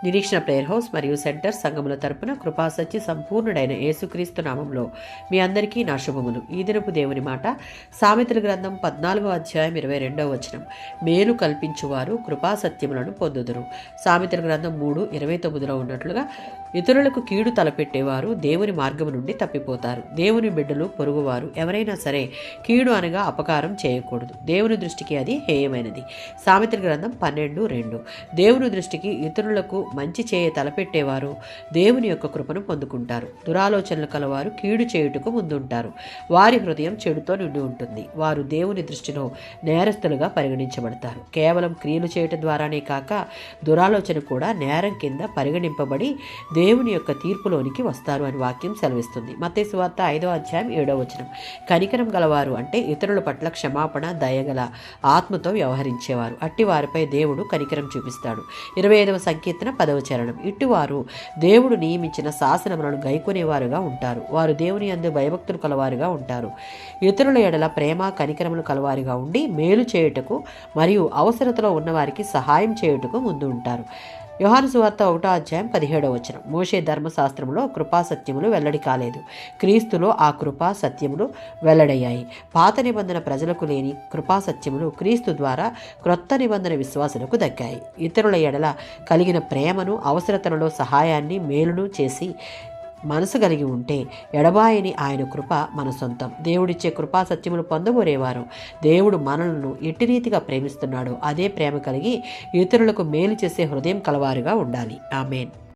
నిరీక్షణ prayer house మరియు centre సంఘముల తరపున కృపాసత్య సంపూర్ణుడైన యేసుక్రీస్తు నామంలో మీ అందరికీ నా శుభములు. ఈ దినపు దేవుని మాట సామెతల గ్రంథం 14 మేలు కల్పించువారు కృపాసత్యములను పొందుదురు. సామెతల గ్రంథం 3:29 ఉన్నట్లుగా ఇతరులకు కీడు తలపెట్టేవారు దేవుని మార్గము నుండి తప్పిపోతారు. దేవుని బిడ్డలు పొరుగువారు ఎవరైనా సరే కీడు అనగా అపకారం చేయకూడదు. దేవుని దృష్టికి అది హేయమైనది. సామెతల గ్రంథం 12:2. దేవుని దృష్టికి ఇతరులకు మంచి చేయ తలపెట్టేవారు దేవుని యొక్క కృపను పొందుకుంటారు. దురాలోచనలు కలవారు కీడు చేయుటకు ముందుంటారు. వారి హృదయం చెడుతో నిండి ఉంటుంది. వారు దేవుని దృష్టిలో నేరస్తులుగా పరిగణించబడతారు. కేవలం క్రియలు చేయటం ద్వారానే కాక దురాలోచన కూడా నేరం కింద పరిగణింపబడి దేవుని యొక్క తీర్పులోనికి వస్తారు అని వాక్యం సెలవిస్తుంది. మత్తయి సువార్త 5:7. కనికరం గలవారు అంటే ఇతరుల పట్ల క్షమాపణ దయగల ఆత్మతో వ్యవహరించేవారు. అట్టి వారిపై దేవుడు కనికరం చూపిస్తాడు. 25వ సంకీర్తన 10వ చరణం. ఇట్టువారు దేవుడు నియమించిన శాసనములను గైకొనేవారుగా ఉంటారు. వారు దేవుని యందు భయభక్తులు కలవారుగా ఉంటారు. ఇతరుల ఎడల ప్రేమ కనికరములు కలవారుగా ఉండి మేలు చేయుటకు మరియు అవసరతలో ఉన్నవారికి సహాయం చేయుటకు ముందు ఉంటారు. యోహాను సువార్త 1:17. మోషే ధర్మశాస్త్రములో కృపా సత్యములు వెల్లడి కాలేదు. క్రీస్తులో ఆ కృపా సత్యములు వెల్లడయ్యాయి. పాత నిబంధన ప్రజలకు లేని కృపా సత్యములు క్రీస్తు ద్వారా క్రొత్త నిబంధన విశ్వాసులకు దక్కాయి. ఇతరుల ఎడల కలిగిన ప్రేమను అవసరతలలో సహాయాన్ని మేలును చేసి మనసు కలిగి ఉంటే ఎడబాయని ఆయన కృప మన సొంతం. దేవుడిచ్చే కృపా సత్యములు పొందగోరేవారు దేవుడు మనలను ఎట్టి రీతిగా ప్రేమిస్తున్నాడో అదే ప్రేమ కలిగి ఇతరులకు మేలు చేసే హృదయం కలవారుగా ఉండాలి. ఆమేన్.